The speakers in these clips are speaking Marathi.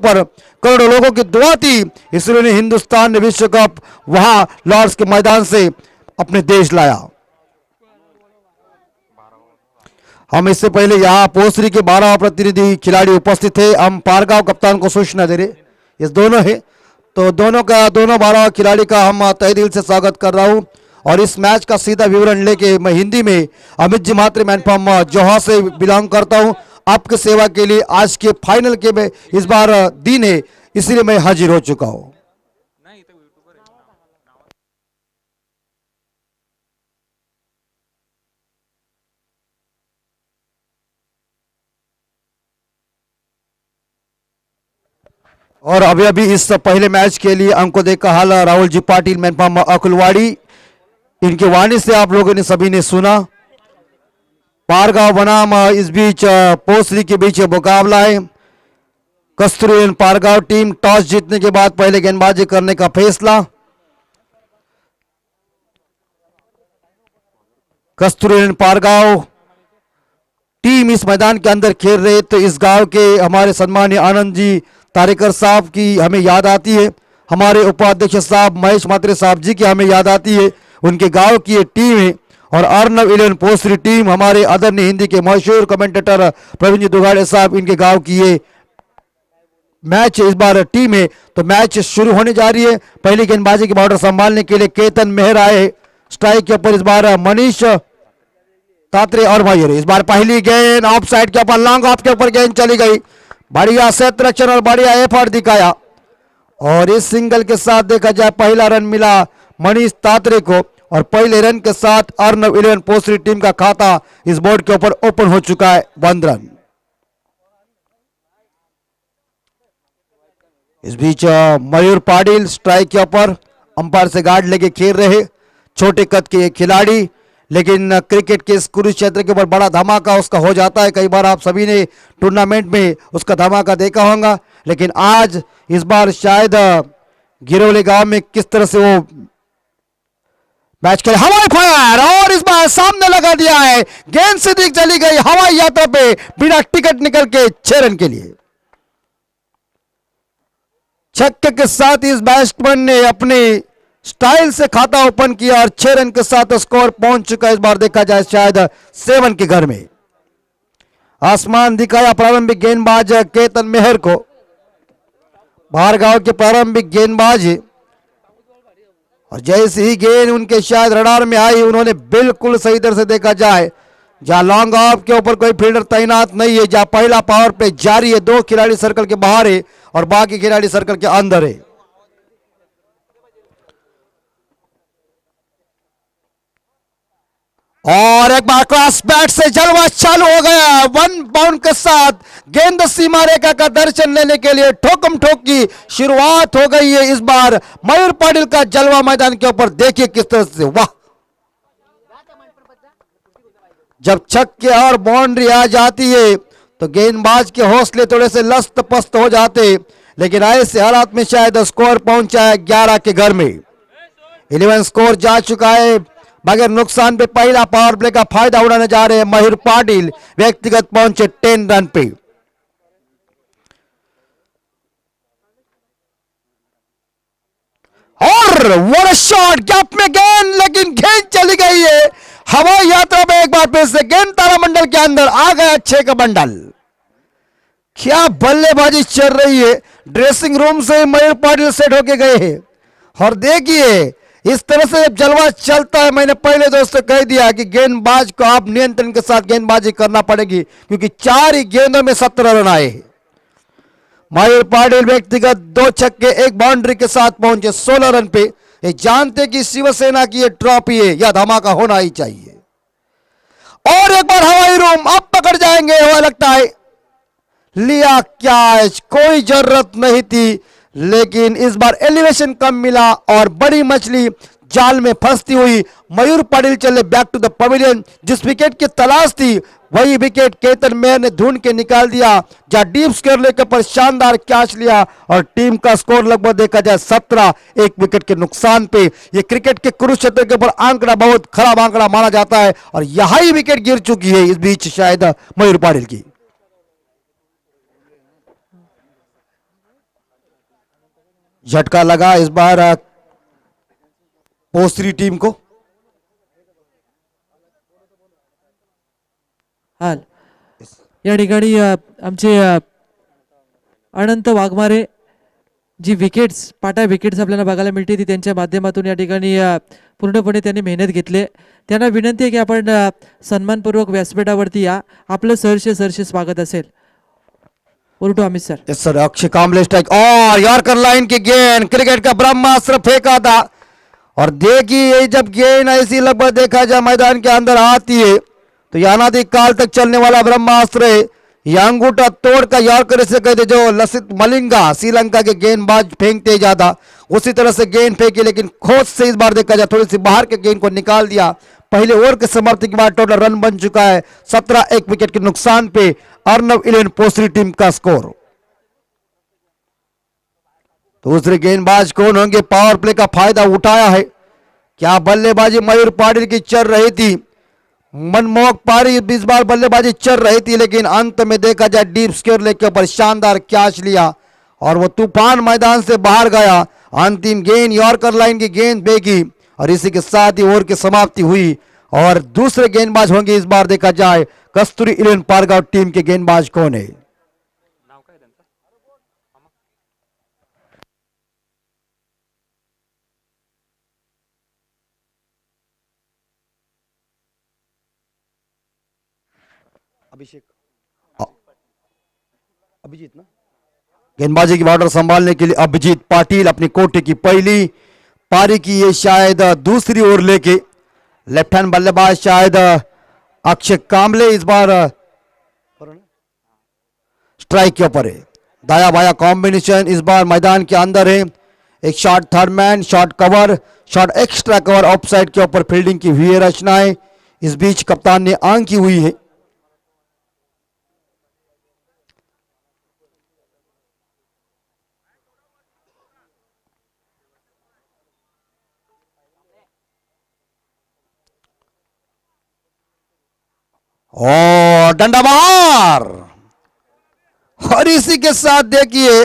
ऊपर करोड़ों लोगों की दुआ थी, इसलिए हिंदुस्तान ने विश्व कप वहां लॉर्ड्स के मैदान से अपने देश लाया। हम इससे पहले यहाँ पोसरी के 12 प्रतिनिधि खिलाड़ी उपस्थित थे। हम पारगांव कप्तान को सूचना दे रहे, ये दोनों है, तो दोनों 12 खिलाड़ी का हम तहे दिल से स्वागत कर रहा हूँ। और इस मैच का सीधा विवरण लेके मैं हिंदी में, अमित जी मात्रे मैन फ्रॉम जोहा से बिलोंग करता हूँ। आपके सेवा के लिए आज के फाइनल के में इस बार दिन है, इसलिए मैं हाजिर हो चुका हूँ। और अभी इस पहले मैच के लिए अंकों देखा हाल राहुल जी पाटिल मैन फ्रॉम अकुलवाड़ी, इनकी वाणी से आप लोगों ने सभी ने सुना। पारगांव बनाम इस बीच पोसरी के बीच मुकाबला है। कस्तूरी पारगांव टीम टॉस जीतने के बाद पहले गेंदबाजी करने का फैसला। कस्तूरी पारगांव टीम इस मैदान के अंदर खेल रहे तो इस गांव के हमारे सम्मानीय आनंद जी तारेकर साहब की हमें याद आती है, हमारे उपाध्यक्ष साहब महेश मात्रे साहब जी की हमें याद आती है। उनके गांव की ये टीम है। और अर्नव 11 पोसरी टीम हमारे आदरणीय हिंदी के मशहूर कमेंटेटर प्रवीण जी दुगाड़े साहब, इनके गांव की ये मैच इस बार टीम है। तो मैच शुरू होने जा रही है। पहली गेंदबाजी की बॉर्डर संभालने के लिए केतन मेहर आए। स्ट्राइक के ऊपर इस बार मनीष तात्रे और भाई, इस बार पहली गेंद ऑफ साइड के ऊपर लॉन्ग ऑफ के ऊपर गेंद चली गई। बढ़िया क्षेत्ररक्षण और बढ़िया एफर्ट दिखाया। और इस सिंगल के साथ देखा जाए पहला रन मिला मनीष तात्रे को, और पहले रन के साथ अर्नव 11 पोसरी टीम का खाता इस बोर्ड के ऊपर ओपन हो चुका है 1 रन। इस बीच मयूर पाटिल स्ट्राइक के ऊपर अंपायर से गार्ड लेके खेल रहे, छोटे कद के खिलाड़ी, लेकिन क्रिकेट के इस कुरुक्षेत्र के ऊपर बड़ा धमाका उसका हो जाता है। कई बार आप सभी ने टूर्नामेंट में उसका धमाका देखा होगा, लेकिन आज इस बार शायद गिरोली गांव में किस तरह से वो मैच खेले। हवाई फायर और इस बार सामने लगा दिया है, गेंद सीधी चली गई हवाई यात्रा पे बिना टिकट निकल के 6 रन के लिए। छक्के के साथ इस बैट्समैन ने अपने स्टाइल से खाता ओपन किया और 6 रन के साथ स्कोर पहुंच चुका है। इस बार देखा जाए शायद 7 के घर में। आसमान दिखाया प्रारंभिक गेंदबाज केतन मेहर को, भारगांव के प्रारंभिक गेंदबाज, और जैसे ही गेंद उनके शायद रडार में आई उन्होंने बिल्कुल सही तरह से देखा जाए, जहां लॉन्ग ऑफ के ऊपर कोई फील्डर तैनात नहीं है, जहां पहला पावर पे जारी है, 2 खिलाड़ी सर्कल के बाहर है और बाकी खिलाड़ी सर्कल के अंदर है। और एक बार क्रॉस बैट से जलवा चालू हो गया। 1 बाउंड के साथ गेंद सीमा रेखा का दर्शन लेने के लिए ठोकम ठोक की शुरुआत हो गई है। इस बार मयूर पाटिल का जलवा मैदान के ऊपर देखिए किस तरह से, वाह! जब छक्के और बाउंड्री आ जाती है तो गेंदबाज के हौसले थोड़े से लस्त पस्त हो जाते, लेकिन ऐसे हालात में शायद स्कोर पहुंचा है 11 के घर में। 11 स्कोर जा चुका है। बगैर नुकसान पे पहला पावर प्ले का फायदा उड़ाने जा रहे हैं मयूर पाटिल, व्यक्तिगत पहुंचे 10 रन पे। और वो शॉट गैप में गेंद, लेकिन गेंद चली गई है हवाई यात्रा में। एक बार फिर से गेंद तारामंडल के अंदर आ गया 6 का बंडल। क्या बल्लेबाजी चल रही है। ड्रेसिंग रूम से मयूर पाटिल सेट होके गए हैं। और देखिए इस तरह से जब जलवा चलता है, मैंने पहले दोस्तों कह दिया कि गेंदबाज को आप नियंत्रण के साथ गेंदबाजी करना पड़ेगी, क्योंकि 4 ही गेंदों में 17 रन आए। मयूर पाटिल व्यक्तिगत 2 छक्के 1 बाउंड्री के साथ पहुंचे 16 रन पे। ये जानते कि शिवसेना की ये ट्रॉफी है, यह धमाका होना ही चाहिए। और एक बार हवाई रूम अब पकड़ जाएंगे हुआ लगता है। लिया कैच, कोई जरूरत नहीं थी, लेकिन इस बार एलिवेशन कम मिला और बड़ी मछली जाल में फंसती हुई मयूर पाटिल चले बैक टू द पवेलियन। जिस विकेट की तलाश थी वही विकेट केतन मेहर ने ढूंढ के निकाल दिया, जहां डीप स्क्वायर लेकर पर शानदार कैच लिया और टीम का स्कोर लगभग देखा जाए 17, 1 विकेट के नुकसान पे। ये क्रिकेट के कुरुक्षेत्र के ऊपर आंकड़ा बहुत खराब आंकड़ा माना जाता है और यही विकेट गिर चुकी है इस बीच शायद मयूर पाटिल की। झटका लगा इस बार पोस्त्री टीम को। हाल या ठिकाणी आमचे अनंत वाघमारे जी विकेट्स पाटा विकेट्स आपल्याला बघायला मिळते ती त्यांच्या माध्यमातून या ठिकाणी पूर्णपणे त्यांनी मेहनत घेतली। त्यांना विनंती आहे की आपण सन्मानपूर्वक व्यासपीठावरती या, आपलं सहर्ष स्वागत असेल। उर्टू अमित सर। यस सर, अक्षय कांबले स्ट्राइक और यॉर्कर लाइन की गेंद, क्रिकेट का ब्रह्मास्त्र फेंका था और देखिए जब गेंद ऐसी लगभग देखा जाए मैदान के अंदर आती है तो अनादि काल तक चलने वाला ब्रह्मास्त्र है। यह अंगूठा तोड़ का यॉर्कर से कहते जो लसित मलिंगा श्रीलंका के गेंदबाज फेंकते जाता उसी तरह से गेंद फेंकी, लेकिन खोज से इस बार देखा जाए थोड़ी सी बाहर के गेंद को निकाल दिया। पहले ओवर के समाप्ति के बाद टोटल रन बन चुका है 17, एक विकेट के नुकसान पे अर्नव इलेवन पोस्त्री टीम का स्कोर। दूसरे गेंदबाज कौन होंगे, पावर प्ले का फायदा उठाया है, क्या बल्लेबाजी मयूर पाटिल की चल रही थी, मनमोहक पारी इस बार बल्लेबाजी चल रही थी, लेकिन अंत में देखा जाए डीप स्क्योर लेग के ऊपर शानदार कैच लिया और वो तूफान मैदान से बाहर गया। अंतिम गेंद यॉर्कर लाइन की गेंद फेंकी और इसी के साथ ही ओवर की समाप्ति हुई। और दूसरे गेंदबाज होंगे इस बार देखा जाए कस्तूरी इलेवन पारगांव टीम के गेंदबाज कौन है। अभिजीत ना गेंदबाजी की बॉर्डर संभालने के लिए अभिजीत पाटिल अपनी कोटे की पहली पारी की ये शायद दूसरी ओवर लेके लेफ्ट हैंड बल्लेबाज शायद अक्षय कांबले इस बार स्ट्राइक के ऊपर है। दाया बाया कॉम्बिनेशन इस बार मैदान के अंदर है। एक shot third man, shot cover, shot extra cover off side के ऊपर फील्डिंग की हुई है रचनाएं। इस बीच कप्तान ने आंक की हुई है। और डंडा बाहर और इसी के साथ देखिए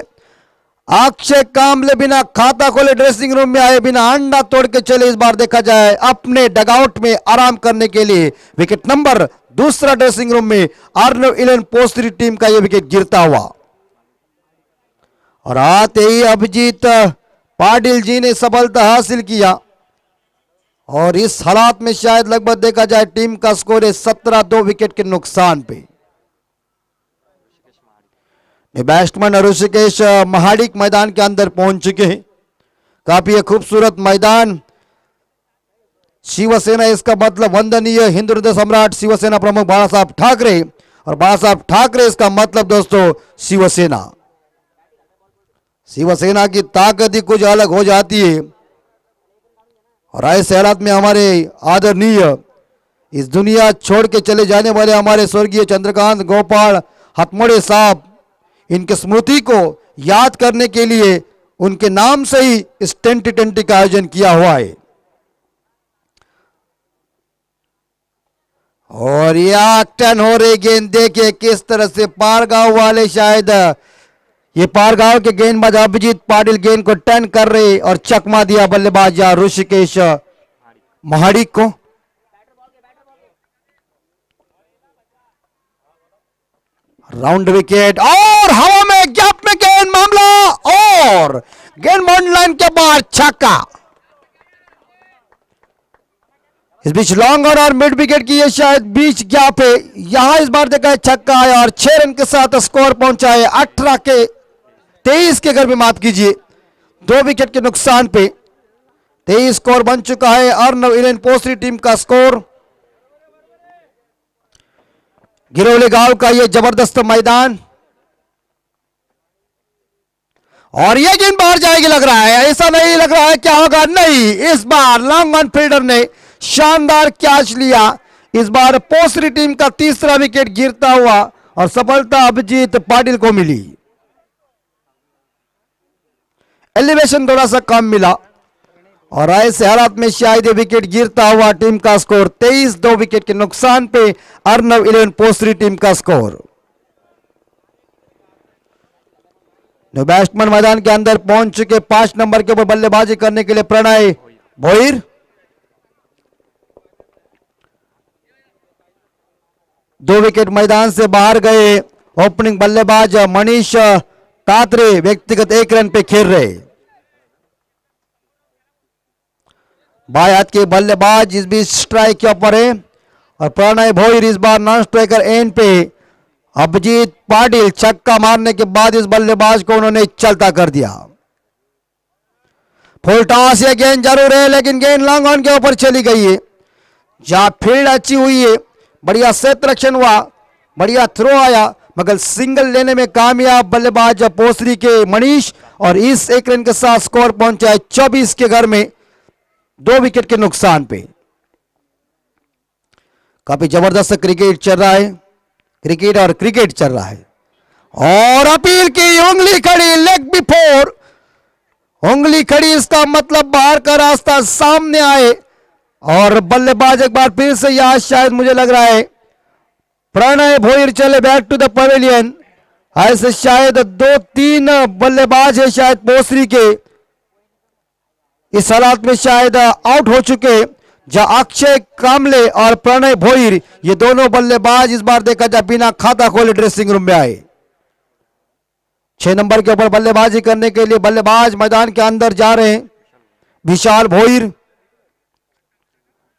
अक्षय कांबले बिना खाता खोले ड्रेसिंग रूम में आए, बिना अंडा तोड़ के चले इस बार देखा जाए अपने डगआउट में आराम करने के लिए। विकेट नंबर दूसरा ड्रेसिंग रूम में अर्नव इलेवन पोस्त्री टीम का यह विकेट गिरता हुआ और आते ही अभिजीत पाटिल जी ने सफलता हासिल किया और इस हालात में शायद लगभग देखा जाए टीम का स्कोर है 17, 2 विकेट के नुकसान पे। बैट्समैन ऋषिकेश महाडिक मैदान के अंदर पहुंच चुके हैं। काफी खूबसूरत मैदान, शिवसेना इसका मतलब वंदनीय हिंदू हृदय सम्राट शिवसेना प्रमुख बाला साहब ठाकरे और बाला साहब ठाकरे इसका मतलब दोस्तों शिवसेना। शिवसेना की ताकत ही कुछ अलग हो जाती है और ऐसे हालात में हमारे आदरणीय इस दुनिया छोड़ के चले जाने वाले हमारे स्वर्गीय चंद्रकांत गोपाल हथमोड़े साहब, इनके स्मृति को याद करने के लिए उनके नाम से ही इस टी20 का आयोजन किया हुआ है। और यह टर्न हो रही गेंद देखिए किस तरह से पारगांव वाले, शायद ये पारगांव के गेंदबाज अभिजीत पाटिल गेंद को टर्न कर रहे और चकमा दिया बल्लेबाज या ऋषिकेश महाडिक को। राउंड विकेट और हवा में गैप में गेंद, मामला और गेंद बाउंड्री लाइन के बाहर, छक्का। इस बीच लॉन्ग और मिड विकेट की ये शायद बीच गैप है, यहां इस बार देखा है छक्का आया और 6 रन के साथ स्कोर पहुंचा है 18 के 23 के घर में, माफ कीजिए 2 विकेट के नुकसान पे 23 स्कोर बन चुका है अर्नव इलेवन पोस्त्री टीम का स्कोर। गिरोली गांव का ये जबरदस्त मैदान और ये गेंद बाहर जाएगी लग रहा है, ऐसा नहीं लग रहा है क्या होगा, नहीं, इस बार लॉन्ग ऑन फील्डर ने शानदार कैच लिया। इस बार पोस्त्री टीम का तीसरा विकेट गिरता हुआ और सफलता अभिजीत पाटिल को मिली। एलिवेशन थोड़ा सा कम मिला और ऐसे हालात में शायद विकेट गिरता हुआ टीम का स्कोर 23, 2 विकेट के नुकसान पे अर्नव इलेवन पोस्त्री टीम का स्कोर। न्यू बैट्समैन मैदान के अंदर पहुंच चुके 5 नंबर के ऊपर बल्लेबाजी करने के लिए प्रणय भोईर। दो विकेट मैदान से बाहर गए ओपनिंग बल्लेबाज मनीष तात्रे व्यक्तिगत 1 रन पे खेल रहे। बाएं हाथ के बल्लेबाज इस बीच स्ट्राइक के ऊपर है और प्रणय भोईर इस बार नॉन स्ट्राइकर एंड पे। अभिजीत पाटिल छक्का मारने के बाद इस बल्लेबाज को उन्होंने चलता कर दिया। फुल टॉस ये गेंद जरूर है लेकिन गेंद लॉन्ग ऑन के ऊपर चली गई है। जहां फील्ड अच्छी हुई है, बढ़िया सेतरक्षण हुआ, बढ़िया थ्रो आया, मगर सिंगल लेने में कामयाब बल्लेबाज पोसरी के मनीष और इस 1 रन के साथ स्कोर पहुंचा है 24 के घर में 2 विकेट के नुकसान पे। काफी जबरदस्त क्रिकेट चल रहा है, क्रिकेट चल रहा है। और अपील की उंगली खड़ी, लेग बिफोर, उंगली खड़ी, इसका मतलब बाहर का रास्ता सामने आए। और बल्लेबाज एक बार फिर से यहां शायद मुझे लग रहा है प्रणय भोईर चले बैक टू द पवेलियन। ऐसे शायद 2-3 बल्लेबाज है शायद पोसरी के इस हालात में शायद आउट हो चुके, जहां अक्षय कामले और प्रणय भोईर ये दोनों बल्लेबाज इस बार देखा जाए बिना खाता खोले ड्रेसिंग रूम में आए। 6 नंबर के ऊपर बल्लेबाजी करने के लिए बल्लेबाज मैदान के अंदर जा रहे हैं विशाल भोईर।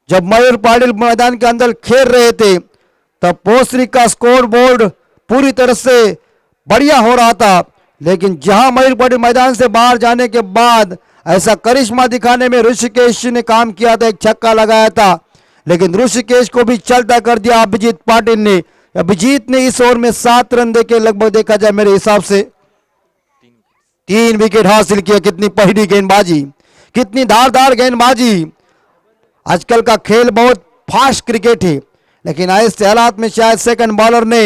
जब मयूर पाटिल मैदान के अंदर खेल रहे थे तब पोसरी का स्कोर बोर्ड पूरी तरह से बढ़िया हो रहा था, लेकिन जहां मयूर पाटिल मैदान से बाहर जाने के बाद ऐसा करिश्मा दिखाने में ऋषिकेश ने काम किया था, एक छक्का लगाया था, लेकिन ऋषिकेश को भी चलता कर दिया अभिजीत पाटिल ने। अभिजीत ने इस ओवर में 7 रन देके लगभग देखा जाए मेरे हिसाब से 3 विकेट हासिल किए। कितनी पहली गेंदबाजी, कितनी धारदार गेंदबाजी। आजकल का खेल बहुत फास्ट क्रिकेट है, लेकिन ऐसे हालात में शायद सेकंड बॉलर ने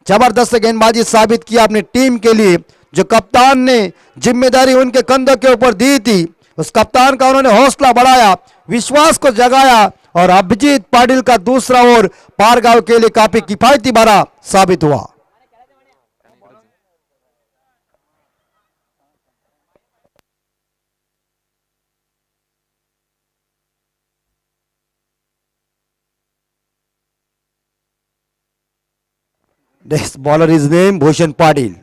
जबरदस्त गेंदबाजी साबित किया अपनी टीम के लिए। जो कप्तान ने जिम्मेदारी उनके कंधों के ऊपर दी थी, उस कप्तान का उन्होंने हौसला बढ़ाया, विश्वास को जगाया और अभिजीत पाटिल का दूसरा ओवर पारगांव के लिए काफी किफायती भरा साबित हुआ। Next bowler is named Bhushan Patil.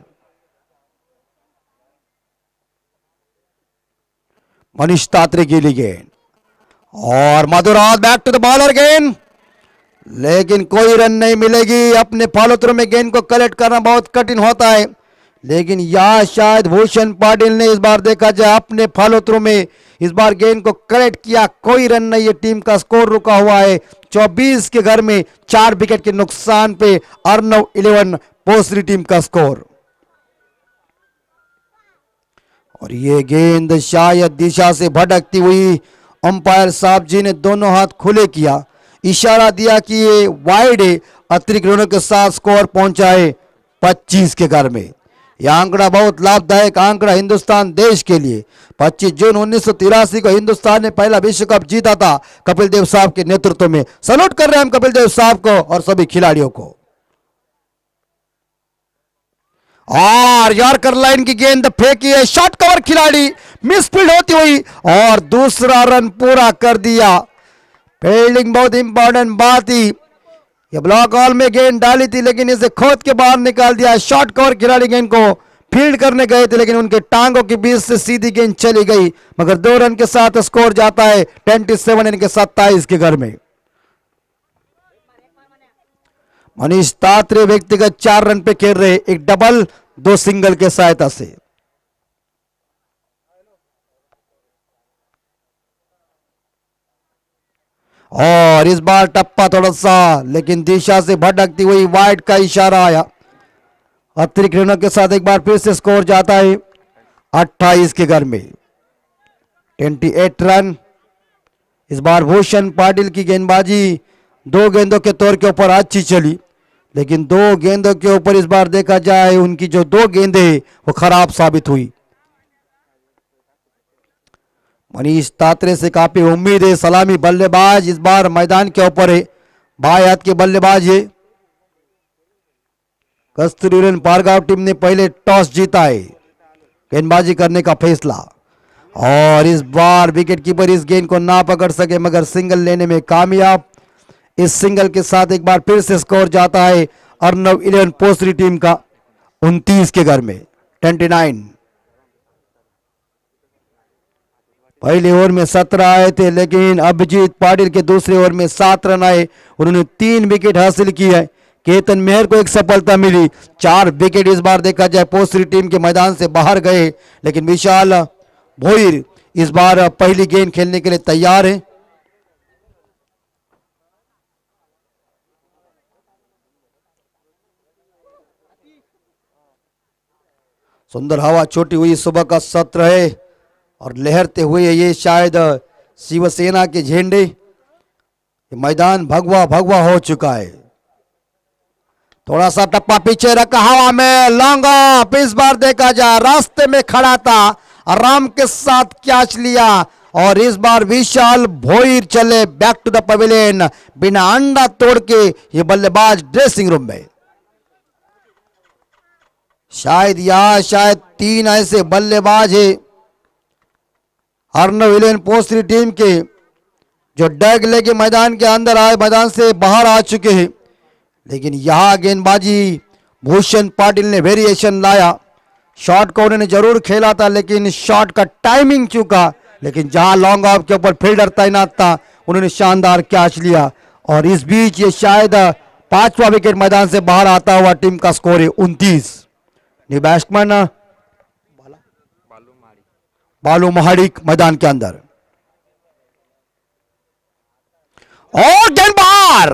Manish तात्रे के लिए गेंद और Madhuraj back to the bowler गेंद, लेकिन कोई रन नहीं मिलेगी। अपने फॉलो थ्रू में गेंद को कलेक्ट करना बहुत कठिन होता है, लेकिन यह शायद भूषण पाटिल ने इस बार देखा जाए अपने फॉलो थ्रू में इस बार गेंद को कलेक्ट किया। कोई रन नहीं है, टीम का स्कोर रुका हुआ है 24 के घर में 4 विकेट के नुकसान पे अर्नव 11 पोसरी टीम का स्कोर। और ये गेंद शायद दिशा से भटकती हुई अंपायर साहब जी ने दोनों हाथ खुले किया, इशारा दिया कि ये वाइड है, अतिरिक्त रनों के साथ स्कोर पहुंचाए 25 के घर में। यह आंकड़ा बहुत लाभदायक आंकड़ा हिंदुस्तान देश के लिए। 25 जून 1983 को हिंदुस्तान ने पहला विश्व कप जीता था कपिल देव साहब के नेतृत्व में। सैल्यूट कर रहे हैं हम कपिल देव साहब को और सभी खिलाड़ियों को। और यॉर्कर लाइन की गेंद फेंकी है, शॉर्ट कवर खिलाड़ी मिसफील्ड होती हुई और दूसरा रन पूरा कर दिया। फील्डिंग बहुत इंपॉर्टेंट बात थी। ये ब्लॉक हॉल में गेंद डाली थी लेकिन इसे खोद के बाहर निकाल दिया। शॉर्ट कवर खिलाड़ी गेंद को फील्ड करने गए थे लेकिन उनके टांगों के बीच से सीधी गेंद चली गई, मगर 2 रन के साथ स्कोर जाता है 27 इनके 27 के घर में। मनीष तात्रे व्यक्तिगत 4 रन पे खेल रहे, एक डबल 2 सिंगल के सहायता से। और इस बार टप्पा थोड़ा सा, लेकिन दिशा से भटकती हुई वाइड का इशारा आया। अतिरिक्त रनों के साथ एक बार फिर से स्कोर जाता है 28 के घर में 28 रन। इस बार भूषण पाटिल की गेंदबाजी 2 गेंदों के तौर के ऊपर अच्छी चली, लेकिन 2 गेंदों के ऊपर इस बार देखा जाए उनकी जो 2 गेंदें वो खराब साबित हुई। मनीष तात्रे से काफी उम्मीद है। सलामी बल्लेबाज इस बार मैदान के ऊपर है, बाएं हाथ के बल्लेबाज है। कस्तूरीरन पारगांव टीम ने पहले टॉस जीता है गेंदबाजी करने का फैसला, और इस बार विकेट कीपर इस गेंद को ना पकड़ सके मगर सिंगल लेने में कामयाब। इस सिंगल के साथ एक बार फिर से स्कोर जाता है अर्नव 11 पोस्टरी टीम का 29 के घर में 29। पहले ओवर में 17 आए थे, लेकिन अभिजीत पाटिल के दूसरे ओवर में 7 रन आए। उन्होंने 3 विकेट हासिल की है। केतन मेहर को एक सफलता मिली। 4 विकेट इस बार देखा जाए पोस्टरी टीम के मैदान से बाहर गए, लेकिन विशाल भोईर इस बार पहली गेंद खेलने के लिए तैयार है। सुंदर हवा छोटी हुई सुबह का सत्र है और लहरते हुए ये शायद शिवसेना के झंडे। मैदान भगवा भगवा हो चुका है। थोड़ा सा टप्पा पीछे रखा हवा में, लॉन्ग ऑफ इस बार देखा जाए रास्ते में खड़ा था, आराम के साथ कैच लिया और इस बार विशाल भोईर चले बैक टू द पवेलियन बिना अंडा तोड़ के। ये बल्लेबाज ड्रेसिंग रूम में शायद 3 ऐसे बल्लेबाज है अर्नव 11 पोस्टरी टीम के जो डैग लेके मैदान के अंदर आए, मैदान से बाहर आ चुके हैं। लेकिन यहां गेंदबाजी भूषण पाटिल ने वेरिएशन लाया। शॉट को उन्होंने जरूर खेला था, लेकिन शॉट का टाइमिंग चूका। लेकिन जहां लॉन्ग ऑफ के ऊपर फील्डर तैनात था, उन्होंने शानदार कैच लिया और इस बीच ये शायद 5वां विकेट मैदान से बाहर आता हुआ टीम का स्कोर है 29। न्यू बैट्समैन बालू महाडिक मैदान के अंदर और गेंद बाहर,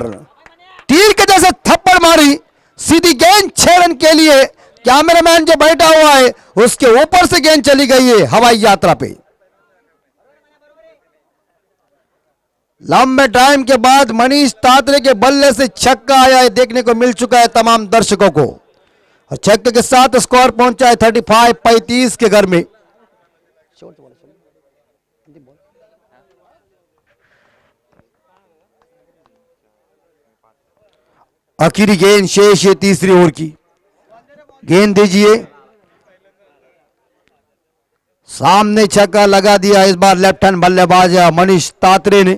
तीर के जैसे थप्पड़ मारी सीधी गेंद 6 रन के लिए। कैमरामैन जो बैठा हुआ है उसके ऊपर से गेंद चली गई है हवाई यात्रा पे। लंबे टाइम के बाद मनीष तात्रे के बल्ले से छक्का आया है, देखने को मिल चुका है तमाम दर्शकों को, और छक्के के साथ स्कोर पहुंचा है 35-35 के घर में। आखिरी गेंद शेष है तीसरी ओवर की। गेंद दीजिए, सामने छक्का लगा दिया इस बार लेफ्ट हैंड बल्लेबाज मनीष तात्रे ने।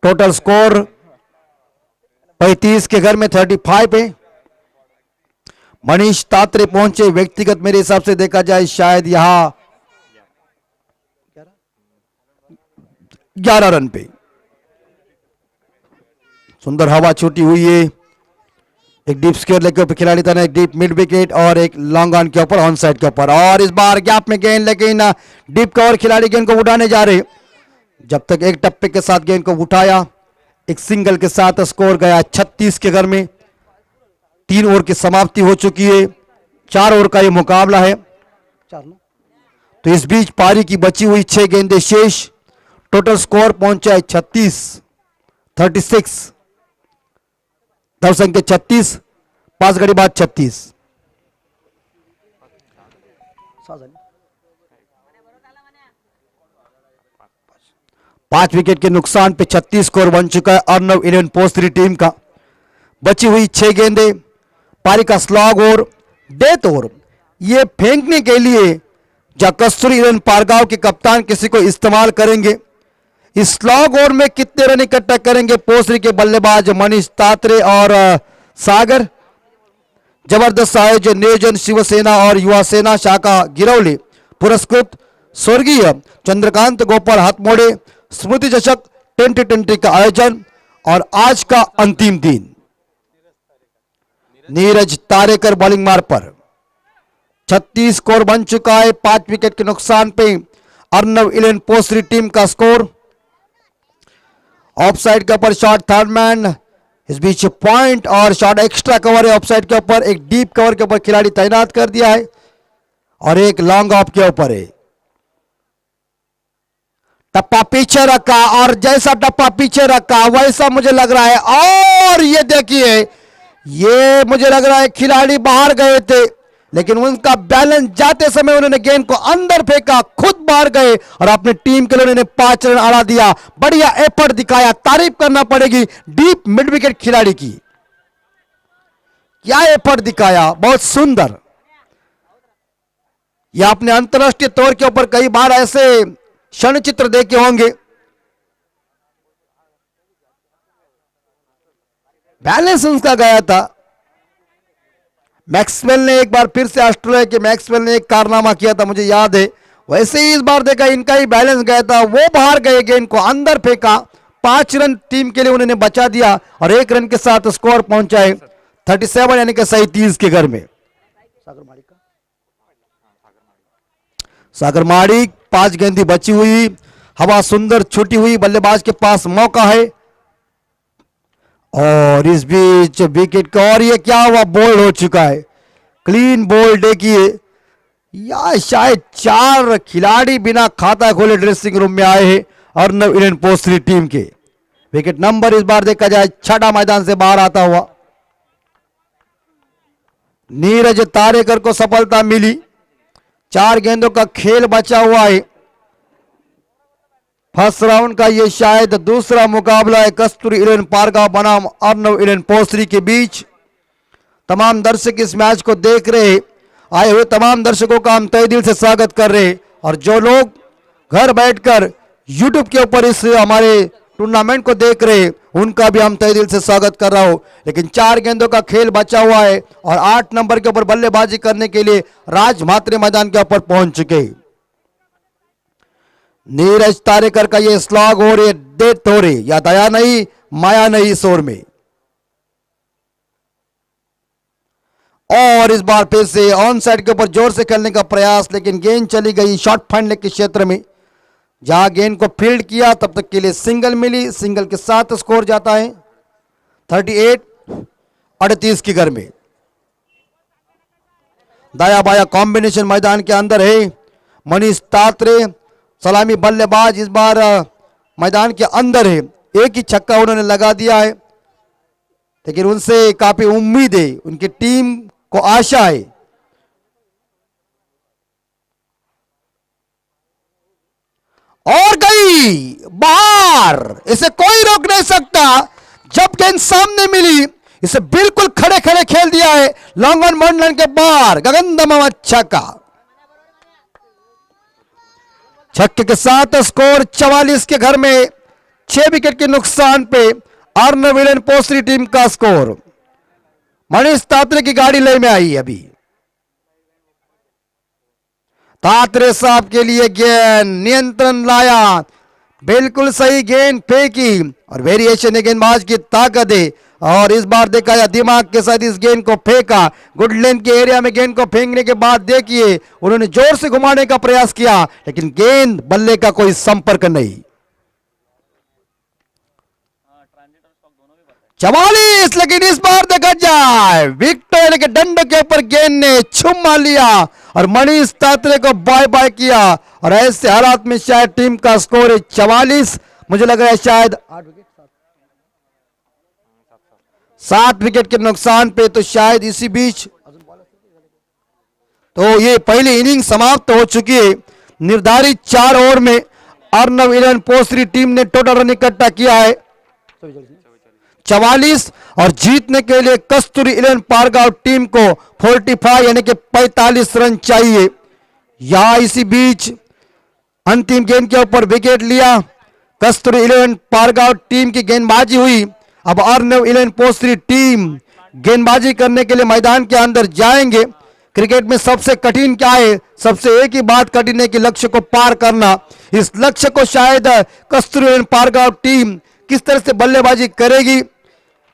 टोटल स्कोर 35 के घर में 35 पे। मनीष तात्रे पहुंचे व्यक्तिगत मेरे हिसाब से देखा जाए शायद यहां 11 रन पे। सुंदर हवा छूटी हुई है। एक डीप स्क्वायर लेग के ऊपर खिलाड़ी था, एक डीप मिड विकेट और एक लॉन्ग ऑन के ऊपर ऑन साइड के ऊपर, और इस बार गैप में गेंद, लेकिन डीप कवर खिलाड़ी गेंद को उठाने जा रहे। जब तक एक टप्पे के साथ गेंद को उठाया, एक सिंगल के साथ स्कोर गया 36 के घर में। 3 ओवर की समाप्ति हो चुकी है, 4 ओवर का ये मुकाबला है। तो इस बीच पारी की बची हुई 6 गेंदें शेष। टोटल स्कोर पहुंचा है 36 दर्शक के 36, 5 घड़ी बाद 36। 5 विकेट के नुकसान पे 36 स्कोर बन चुका है अर्नव 11 पोस्टरी टीम का। बची हुई 6 गेंदें, पारी का स्लॉग ओवर, डेथ ओवर, ये फेंकने के लिए जहां कस्तूरी रन पारगांव के कप्तान किसी को इस्तेमाल करेंगे। इस स्लॉग ओवर में कितने रन इकट्ठा करेंगे पोस्टरी के बल्लेबाज मनीष तात्रे और सागर। जबरदस्त आयोजन नियोजन शिवसेना और युवा सेना शाखा गिरौली पुरस्कृत स्वर्गीय चंद्रकांत गोपाल हाथमोड़े स्मृति चषक 2020 का आयोजन। और आज का अंतिम दिन नीरज तारेकर बॉलिंग मार्ग पर 36 स्कोर बन चुका है 5 विकेट के नुकसान पे अर्नव 11 पोस्टरी टीम का स्कोर। ऑफसाइड के ऊपर शॉट थर्ड मैन, इस बीच पॉइंट और शॉट एक्स्ट्रा कवर है ऑफसाइड के ऊपर। एक डीप कवर के ऊपर खिलाड़ी तैनात कर दिया है और एक लॉन्ग ऑफ के ऊपर है। टप्पा पीछे रखा और जैसा टप्पा पीछे रखा वैसा मुझे लग रहा है, और ये देखिए, ये मुझे लग रहा है खिलाड़ी बाहर गए थे, लेकिन उनका बैलेंस जाते समय उन्होंने गेंद को अंदर फेंका, खुद बाहर गए और अपनी टीम के लिए उन्होंने 5 रन अड़ा दिया। बढ़िया एफर्ट दिखाया, तारीफ करना पड़ेगी डीप मिड विकेट खिलाड़ी की। क्या एफर्ट दिखाया, बहुत सुंदर। या अपने अंतरराष्ट्रीय तौर के ऊपर कई बार ऐसे क्षण चित्र देखे होंगे, बैलेंस उनका गया था। मैक्सवेल ने एक बार फिर से ऑस्ट्रेलिया के मैक्सवेल ने एक कारनामा किया था, मुझे याद है। वैसे ही इस बार देखा इनका ही बैलेंस गया था, वो बाहर गए, गेंद को अंदर फेंका, 5 रन टीम के लिए उन्होंने बचा दिया और 1 रन के साथ स्कोर पहुंचाए 37 यानी कि 37 के घर में। सागर माड़िक 5 गेंदी बची हुई, हवा सुंदर छूटी हुई, बल्लेबाज के पास मौका है और इस बीच विकेट का, और ये क्या हुआ, बोल्ड हो चुका है, क्लीन बोल्ड। देखिए या शायद 4 खिलाड़ी बिना खाता खोले ड्रेसिंग रूम में आए हैं अर्नव इंडियन पोस्टरी टीम के। विकेट नंबर इस बार देखा जाए 6 मैदान से बाहर आता हुआ। नीरज तारेकर को सफलता मिली, 4 गेंदों का खेल बचा हुआ है। फर्स्ट राउंड का ये शायद दूसरा मुकाबला है कस्तूरी इलेवन पारगांव बनाम अर्नव इंडियन पोस्टरी के बीच। तमाम दर्शक इस मैच को देख रहे, आए हुए तमाम दर्शकों का हम तहे दिल से स्वागत कर रहे, और जो लोग घर बैठकर यूट्यूब के ऊपर इस हमारे टूर्नामेंट को देख रहे उनका भी हम तहे दिल से स्वागत कर रहा हूं। लेकिन 4 गेंदों का खेल बचा हुआ है और 8 नंबर के ऊपर बल्लेबाजी करने के लिए राज म्हात्रे मैदान के ऊपर पहुंच चुके। नीरज तारेकर का ये स्लॉग हो रही, डेथ हो रही, या दया नहीं माया नहीं इस ओर में। और इस बार फिर से ऑन साइड के ऊपर जोर से खेलने का प्रयास, लेकिन गेंद चली गई शॉर्ट फाइनल के क्षेत्र में, जहां गेंद को फील्ड किया तब तक के लिए सिंगल मिली। सिंगल के साथ स्कोर जाता है 38-38 के घर में। दाया बाया कॉम्बिनेशन मैदान के अंदर है। मनीष तात्रे सलामी बल्लेबाज इस बार मैदान के अंदर है, एक ही छक्का उन्होंने लगा दिया है, लेकिन उनसे काफी उम्मीद है, उनकी टीम को आशा है। और गई बाहर, इसे कोई रोक नहीं सकता। जब गेंद सामने मिली इसे बिल्कुल खड़े खड़े खेल दिया है, लॉन्ग ऑन मंडलन के बाहर गगन दमामा छक्का। छक्के के साथ स्कोर 44 के घर में। 6 विकेट के नुकसान पे अर्नव इंडियन पोस्टरी टीम का स्कोर। मनीष तात्रे की गाड़ी लय में आई अभी। तात्रे साहब के लिए गेंद नियंत्रण लाया, बिल्कुल सही गेंद फेंकी और वेरिएशन है गेंदबाज की ताकत है। और इस बार देखा या दिमाग के साथ इस गेंद को फेंका, गुड लेंथ के एरिया में गेंद को फेंकने के बाद देखिए उन्होंने जोर से घुमाने का प्रयास किया, लेकिन गेंद बल्ले का कोई संपर्क नहीं। 44, लेकिन इस बार देखा जाए विक्टर के डंडे के ऊपर गेंद ने छुमा लिया और मनीष तात्रे को बाय बाय किया। और ऐसे हालात में शायद टीम का स्कोर है 44, मुझे लग रहा है शायद 7 विकेट के नुकसान पे। तो शायद इसी बीच तो ये पहली इनिंग समाप्त हो चुकी है। निर्धारित 4 ओवर में अर्नव इंडियन पोस्टरी टीम ने टोटल रन इकट्ठा किया है 44 और जीतने के लिए कस्तूरी इलेवन पारगांव टीम को 45 यानी कि 45 रन चाहिए। यहां इसी बीच अंतिम गेंद के ऊपर विकेट लिया, कस्तूरी इलेवन पारगांव टीम की गेंदबाजी हुई। अब अर्नव इंडियन पोस्टरी टीम गेंदबाजी करने के लिए मैदान के अंदर जाएंगे। क्रिकेट में सबसे कठिन क्या है, सबसे एक ही बात कठिन है कि लक्ष्य को पार करना। इस लक्ष्य को शायद कस्तूरी इलेवन पारगांव टीम किस तरह से बल्लेबाजी करेगी,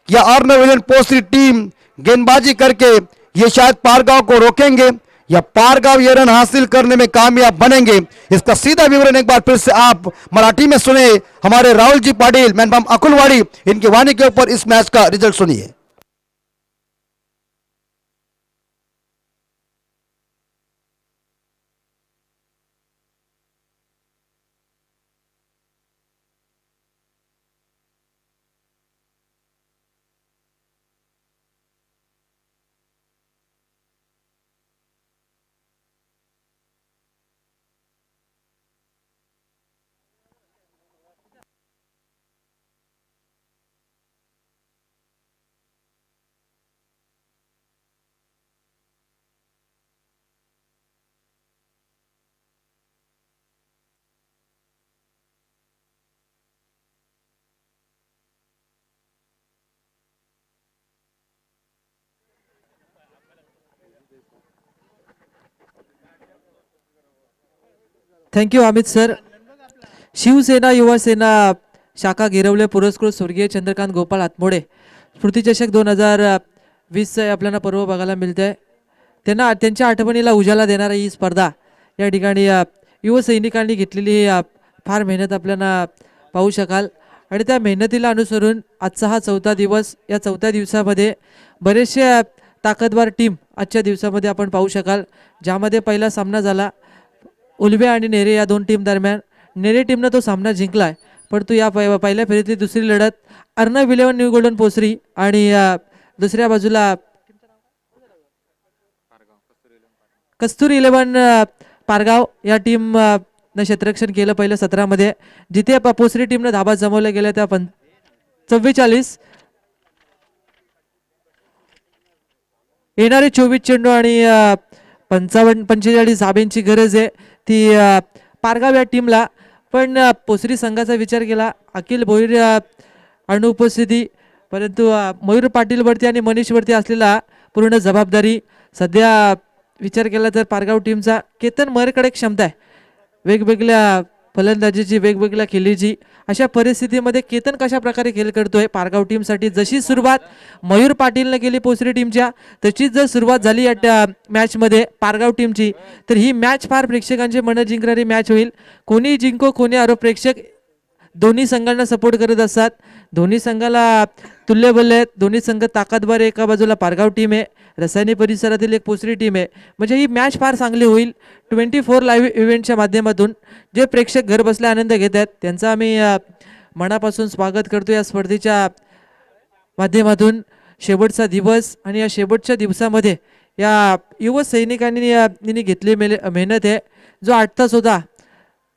या अर्नव इंडियन पोस्टरी टीम गेंदबाजी करके ये शायद पारगांव को रोकेंगे, या पारगांव ये रन हासिल करने में कामयाब बनेंगे। इसका सीधा विवरण एक बार फिर से आप मराठी में सुने हमारे राहुल जी पाटिल मैनपाम अकुलवाड़ी, इनकी वाणी के ऊपर इस मैच का रिजल्ट सुनिए। Thank you Amit sir. शिवसेना युवासेना शाखा गिरवले पुरस्कृत स्वर्गीय चंद्रकांत गोपाळ आत्मोडे स्मृतिचषक 2020 आपल्याला पर्व बघायला मिळते आहे. त्यांना त्यांच्या आठवणीला उजाला देणारा ही स्पर्धा या ठिकाणी युवसैनिकांनी घेतलेली फार मेहनत आपल्याला पाहू शकाल. आणि त्या मेहनतीला अनुसरून आजचा हा 4था दिवस. या 4थ्या दिवसामध्ये बरेचसे ताकदवार टीम आजच्या दिवसामध्ये आपण पाहू शकाल, ज्यामध्ये पहिला सामना झाला उलवे आणि नेरे या दोन टीम दरम्यान. नेरे टीमनं तो सामना जिंकलाय, परंतु या पहिल्या फेरीतली दुसरी लढत Arnav eleven new golden Posari आणि दुसऱ्या बाजूला कस्तुरी इलेव्हन पारगाव या टीम न क्षेत्ररक्षण केलं पहिल्या 17 मध्ये. जिथे पोसरी टीमनं धाबा जमवल्या गेल्या त्या 44. येणारे 24 चेंडू आणि 45 धाब्यांची गरज आहे ती पारगाव या टीमला. पण पोसरी संघाचा विचार केला अखिल भोईर अनुपस्थिती, परंतु मयूर पाटील वरती आणि मनीष वरती असलेला पूर्ण जबाबदारी. सध्या विचार केला तर पारगाव टीमचा केतन मरकडे क्षमता आहे वेगवेगळ्या फलंदाजीची, वेगवेगळ्या खेळीची. अशा परिस्थितीमध्ये केतन कशा प्रकारे खेळ करतोय पारगाव टीमसाठी. जशी सुरुवात मयूर पाटीलने केली पोसरी टीमच्या, तशीच जर सुरुवात झाली या मॅचमध्ये पारगाव टीमची, तर ही मॅच फार प्रेक्षकांचे मन जिंकणारी मॅच होईल. कोणी जिंको कोणी आरो, प्रेक्षक दोन्ही संघांना सपोर्ट करत असतात. दोन्ही संघाला तुल्यबल आहेत, दोन्ही संघ ताकदवर. एका बाजूला पारगाव टीम आहे, रसायनी परिसरातील एक पोसरी टीम आहे. म्हणजे ही मॅच फार चांगली होईल. 24 लाईव्ह इव्हेंटच्या माध्यमातून जे प्रेक्षक घर बसल्या आनंद घेत आहेत त्यांचा आम्ही मनापासून स्वागत करतो या स्पर्धेच्या माध्यमातून. शेवटचा दिवस आणि या शेवटच्या दिवसामध्ये या युवा सैनिकांनी घेतली मेहनत आहे. जो 8 तास होता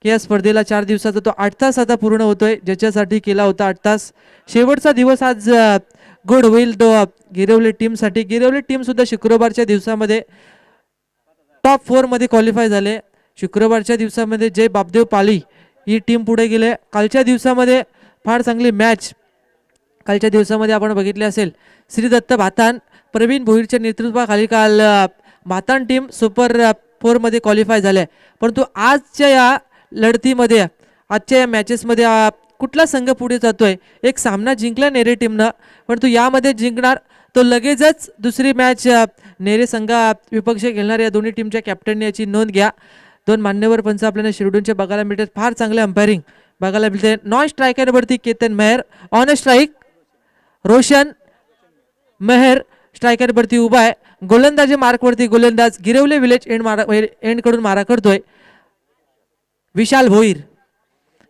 की या स्पर्धेला 4 दिवसाचा, तो 8 तास आता पूर्ण होतोय, ज्याच्यासाठी केला होता 8 तास. शेवटचा दिवस आज गुड होईल तो गिरवली टीमसाठी. गिरवली टीम सुद्धा शुक्रवारच्या दिवसामध्ये टॉप 4 मध्ये क्वालिफाय झाले. शुक्रवारच्या दिवसामध्ये जय बापदेव पाली ही टीम पुढे गेले. कालच्या दिवसामध्ये फार चांगली मॅच कालच्या दिवसामध्ये आपण बघितले असेल. श्री दत्त भातान प्रवीण भोईरच्या नेतृत्वाखाली काल भातान टीम सुपर 4 मध्ये क्वालिफाय झाले. परंतु आजच्या या लढतीमध्ये, आजच्या या मॅचेसमध्ये कुठला संघ पुढे जातोय. एक सामना जिंकला नेरे टीमनं, परंतु यामध्ये जिंकणार तो लगेचच दुसरी मॅच नेरे संघ विपक्ष खेळणार. या दोन्ही टीमच्या कॅप्टनने याची नोंद घ्या. 2 मान्यवर पंच आपल्याला शिरडूनचे बघायला मिळतात. फार चांगले अंपायरिंग बघायला मिळते. नॉन स्ट्रायकरवरती केतन मेहर, ऑन स्ट्राईक रोशन मेहर स्ट्रायकरवरती उभा आहे. गोलंदाजी मार्कवरती गोलंदाज गिरवले विलेज एंड कडून मारा करतोय विशाल भोईर.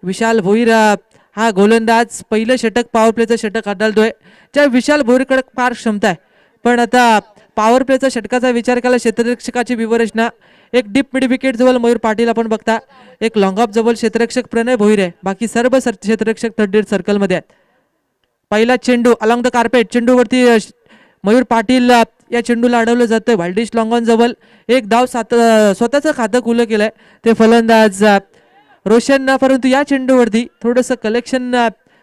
विशाल भोईर हा गोलंदाज पहिलं षटक पॉवर प्लेचं षटक आढळतोय. ज्या विशाल भोईरकडे फार क्षमता आहे, पण आता पॉवर प्लेचा षटकाचा विचार केला क्षेत्ररक्षकाची विवरचना. एक डीप मिड विकेट जवळ मयूर पाटील आपण बघता, एक लॉंग ऑफ जवळ क्षेत्ररक्षक प्रणय भोईर आहे. बाकी सर्व क्षेत्ररक्षक थर्ड डेड सर्कलमध्ये आहेत. पहिला चेंडू अलॉंग द कार्पेट, चेंडूवरती मयूर पाटील या चेंडूला अडवलं जातं वाईल्डिश लॉंग ऑन जवळ. एक धाव स्वतःचं खातं खुलं केलंय ते फलंदाज रोशन. परंतु या चेंडूवरती थोडंसं कलेक्शन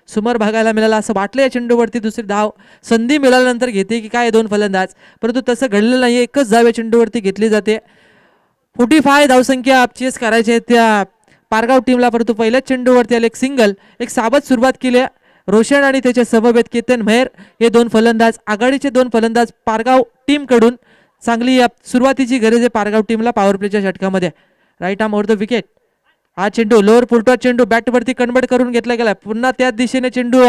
सुमार भागायला मिळालं असं वाटलं. या चेंडूवरती दुसरी धाव संधी मिळाल्यानंतर घेते की काय 2 फलंदाज, परंतु तसं घडलेलं नाही. एकच धाव या चेंडूवरती घेतली जाते. 45 धावसंख्या चेस करायचे त्या पारगाव टीमला, परंतु पहिल्याच चेंडूवरती आले एक सिंगल. एक साबत सुरुवात केली. रोशन आणि त्याचे समवेत केतन मेहर हे 2 फलंदाज, आघाडीचे 2 फलंदाज पारगाव टीम कडून. चांगली सुरुवातीची गरज आहे पारगाव टीमला पॉवर प्लेच्या षटकामध्ये. Right arm over the wicket. हा चेंडू लोअर पुलटॉस चेंडू बॅटवरती कन्वर्ट करून घेतला गेला. पुन्हा त्याच दिशेने चेंडू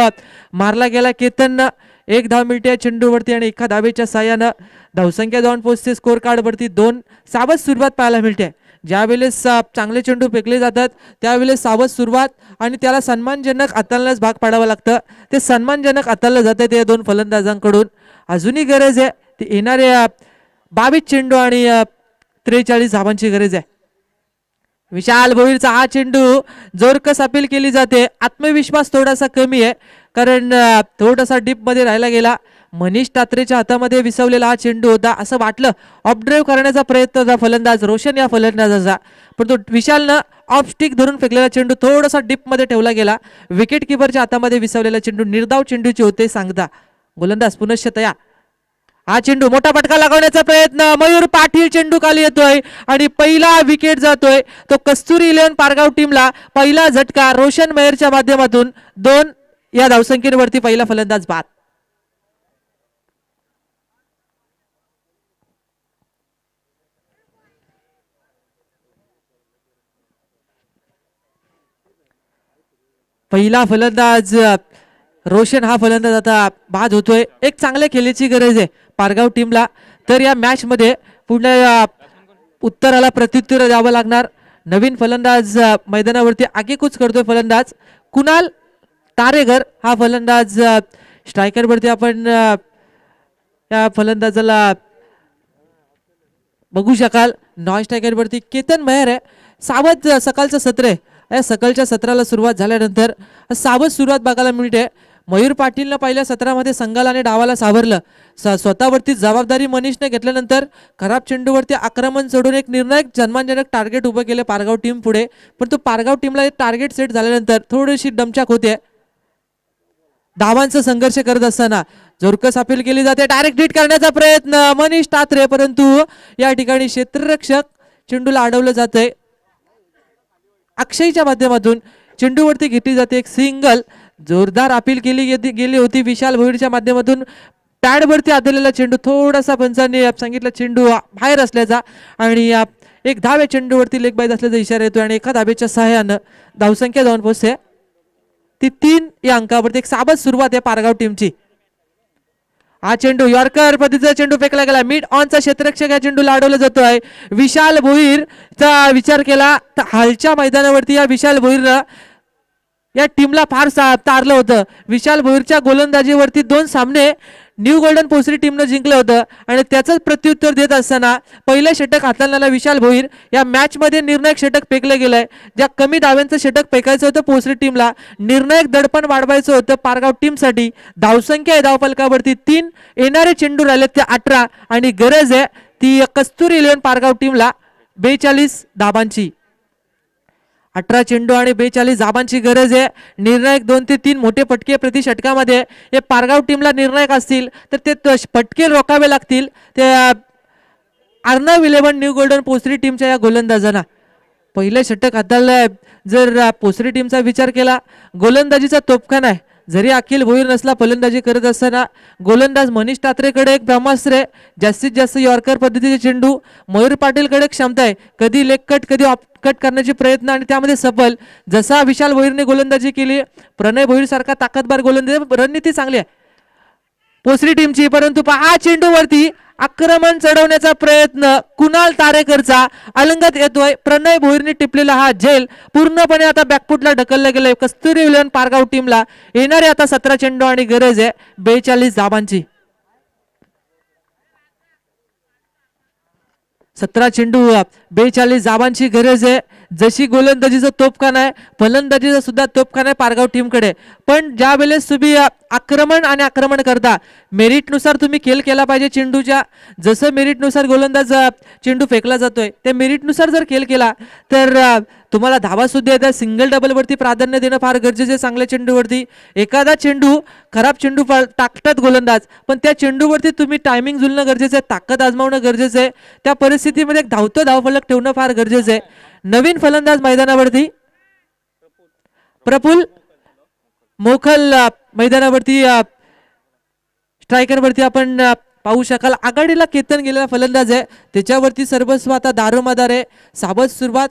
मारला गेला केतननं. 1 धाव मिळते या चेंडूवरती आणि एका धावेच्या साह्यानं धावसंख्या जाऊन पोहोचते. स्कोर कार्डवरती 2 सावध सुरुवात पाहायला मिळते. ज्यावेळेस चांगले चेंडू फेकले जातात त्यावेळेस सावध सुरुवात आणि त्याला सन्मानजनक हाताळण्यास भाग पाडावं लागतं. ते सन्मानजनक हाताळलं जातं ते 2 फलंदाजांकडून. अजूनही गरज आहे ते येणाऱ्या 22 चेंडू आणि 43 धावांची गरज आहे. विशाल भोईरचा हा चेंडू जोरकस अपील केली जाते. आत्मविश्वास थोडासा कमी आहे कारण थोडासा डीप मध्ये राहिला गेला. मनीष तात्रेच्या हातामध्ये विसवलेला हा चेंडू होता. असं वाटलं ऑफ ड्राईव्ह करण्याचा प्रयत्न होता फलंदाज रोशन या फलंदाजाचा, परंतु विशालनं ऑफ स्टिक धरून फेकलेला चेंडू थोडासा डीप मध्ये ठेवला गेला. विकेट किपरच्या हातामध्ये विसवलेला चेंडू निर्धाव चेंडूची होते सांगता. गोलंदाज पुनश्च तयार. हा चेंडू मोठा फटका लागवण्याचा प्रयत्न, मयूर पाटील चेंडू खाली येतोय आणि पहिला विकेट जातोय तो कस्तुरी 11 पारगाव टीमला. पहिला झटका रोशन मेहरच्या माध्यमातून 2 या धावसंख्येवरती पहिला फलंदाज बाद. पहिला फलंदाज रोशन हा फलंदाज आता बाद होतोय. एक चांगल्या खेळीची गरज आहे पारगाव टीमला. तर या मॅच मध्ये पुन्हा उत्तराला प्रत्युत्तर द्यावं लागणार. नवीन फलंदाज मैदानावरती आगेकूच करतोय फलंदाज कुणाल तारेगर हा फलंदाज स्ट्रायकर वरती. आपण या फलंदाजाला बघू शकाल. नॉन स्ट्रायकर वरती केतन मेहर आहे. सावध सकाळचं सत्र आहे. या सकाळच्या सत्राला सुरुवात झाल्यानंतर सावध सुरुवात बघायला मिळते. मयूर पाटीलनं पहिल्या सत्रामध्ये संघाला आणि डावाला सावरलं. स्वतःवरती जबाबदारी मनीषने घेतल्यानंतर खराब चेंडूवरती आक्रमण सोडून एक निर्णायक सन्मानजनक टार्गेट उभं केलं पारगाव टीम पुढे. पण तो पारगाव टीमला एक टार्गेट सेट झाल्यानंतर थोडीशी दमछाक होते. धावांचा संघर्ष करत असताना जोरकस अपील केली जाते. डायरेक्ट हिट करण्याचा प्रयत्न मनीष तात्रे, परंतु या ठिकाणी क्षेत्ररक्षक चेंडूला अडवलं जातंय. अक्षयच्या माध्यमातून चेंडूवरती घेतली जाते एक सिंगल. जोरदार अपील केली गेली होती विशाल भोईरच्या माध्यमातून. पॅडवरती आदळलेला चेंडू थोडासा पंचांनी सांगितलं चेंडू बाहेर असल्याचा आणि एक धाव चेंडूवरती लेग बाईज असल्याचा इशारा येतोय आणि एका धाब्याच्या सहाय्यानं धावसंख्या जाऊन पोहोचते ती 3 या अंकावरती. एक साबत सुरुवात आहे पारगाव टीमची. हा चेंडू यॉर्कर पद्धतीचा चेंडू फेकला गेला. मिड ऑनचा क्षेत्ररक्षक या चेंडूला अडवला जातोय. विशाल भोईरचा विचार केला तर हालच्या मैदानावरती या विशाल भोईरनं या टीमला फार तारलं होतं. विशाल भोईरच्या गोलंदाजीवरती 2 सामने न्यू गोल्डन पोसरी टीमनं जिंकलं होतं आणि त्याचंच प्रत्युत्तर देत असताना पहिलं षटक हाताळणारा विशाल भोईर या मॅच मध्ये निर्णायक षटक फेकलं गेलंय. ज्या कमी डाव्यांचं षटक फेकायचं होतं पोसरी टीमला, निर्णायक दडपण वाढवायचं होतं पारगाव टीमसाठी. धावसंख्या आहे धावफलकावरती 3, येणारे चेंडू राहिले ते 18 आणि गरज आहे ती कस्तुरी 11 पारगाव टीमला 42 धाबांची. 18 चेंडू आणि 42 धाबांची गरज आहे. निर्णायक 2 ते 3 मोठे फटके प्रति षटकामध्ये हे पारगाव टीमला निर्णायक असतील तर ते फटके रोखावे लागतील ते अर्नव 11 न्यू गोल्डन पोसरी टीमच्या या गोलंदाजांना. पहिले षटक हाताळलंय. जर पोसरी टीमचा विचार केला गोलंदाजीचा तोफखाना आहे. जरी अखिल भोईर नसला फलंदाजी करत असताना गोलंदाज मनीष तात्रेकडे एक ब्रह्मास्त्र आहे. जास्तीत जास्त यॉर्कर पद्धतीचे चेंडू. मयूर पाटीलकडे क्षमता आहे कधी लेग कट कधी ऑफ कट करण्याचे प्रयत्न आणि त्यामध्ये सफल. जसा विशाल भोईरने गोलंदाजी केली, प्रणय भोईर सारखा ताकदबार गोलंदाज, रणनीती चांगली आहे पोसरी टीमची. परंतु हा चेंडूवरती आक्रमण चढवण्याचा प्रयत्न कुणाल तारेकरचा अलंगत येतोय. प्रणय भोईरने टिपलेला हा झेल पूर्णपणे आता बॅकफुटला ढकलला गेलाय कस्तुरी 11 पारगाव टीमला. येणारे आता 17 चेंडू आणि गरज आहे 42 धाबांची. 17 चेंडू 42 धाबांची गरज आहे. जशी गोलंदाजीचा तोफखाना आहे फलंदाजीचा सुद्धा तोफखाना आहे पारगाव टीमकडे. पण ज्या वेळेस तुम्ही आक्रमण आणि आक्रमण करता मेरिटनुसार तुम्ही खेळ केला पाहिजे चेंडूच्या. जसं मेरिटनुसार गोलंदाज चेंडू फेकला जातोय त्या मेरिटनुसार जर खेळ केला तर तुम्हाला धावा सुद्धा येतात. सिंगल डबल वरती प्राधान्य देणं फार गरजेचं आहे चांगल्या चेंडूवरती. एखादा चेंडू खराब चेंडू टाकतात गोलंदाज पण त्या चेंडूवरती तुम्ही टायमिंग जुळणं गरजेचं आहे, ताकद आजमावणं गरजेचं आहे. त्या परिस्थितीमध्ये एक धावतं धावफलक ठेवणं फार गरजेचं आहे. नवीन फलंदाज मैदानावरती प्रफुल मोखल मैदानावरती स्ट्रायकर वरती आपण पाहू शकाल. आघाडीला केतन गेलेला फलंदाज आहे त्याच्यावरती सर्वस्व आता दारोमदार आहे. सावध सुरुवात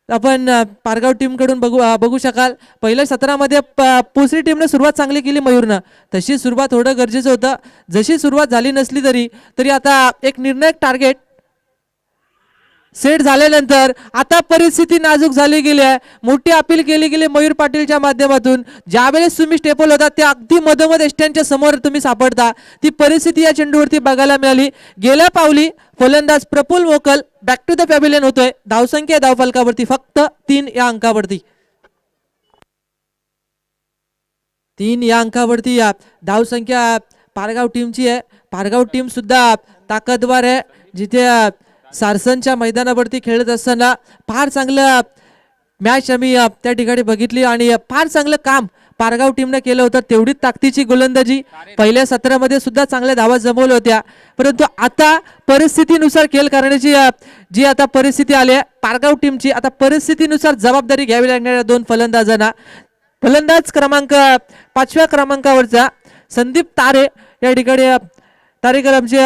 आपण पारगाव टीम कडून बघू शकाल. पहिल्या सत्रामध्ये पोसरी टीमने सुरुवात चांगली केली मयूरनं, तशी सुरुवात होणं गरजेचं होतं. जशी सुरुवात झाली नसली तरी आता एक निर्णायक टार्गेट सेट झाल्यानंतर आता परिस्थिती नाजूक झाली गेली आहे. मोठी अपील केली गेली मयूर पाटीलच्या माध्यमातून. ज्यावेळेस तुम्ही स्टेपल होता त्या अगदी मधोमध एष्ट्यांच्या समोर तुम्ही सापडता ती परिस्थिती या चेंडूवरती बघायला मिळाली. गेल्या पावली फलंदाज प्रफुल मोकल बॅक टू द पॅव्हिलियन होतोय. धावसंख्या धावफलकावरती फक्त 3 या अंकावरती. 3 या अंकावरती धावसंख्या पारगाव टीमची आहे. पारगाव टीम सुद्धा ताकदवार आहे. जिथे सारसनच्या मैदानावरती खेळत असताना फार चांगलं मॅच आम्ही त्या ठिकाणी बघितली आणि फार चांगलं काम पारगाव टीमने केलं होतं तेवढीच ताकदीची गोलंदाजी पहिल्या सत्रामध्ये सुद्धा चांगल्या धावा जमवल्या होत्या, परंतु आता परिस्थितीनुसार खेळ करण्याची जी आता परिस्थिती आली आहे पारगाव टीमची, आता परिस्थितीनुसार जबाबदारी घ्यावी लागणाऱ्या दोन फलंदाजांना. फलंदाज क्रमांक 5व्या क्रमांकावरचा संदीप तारे या ठिकाणी तारेकर आमचे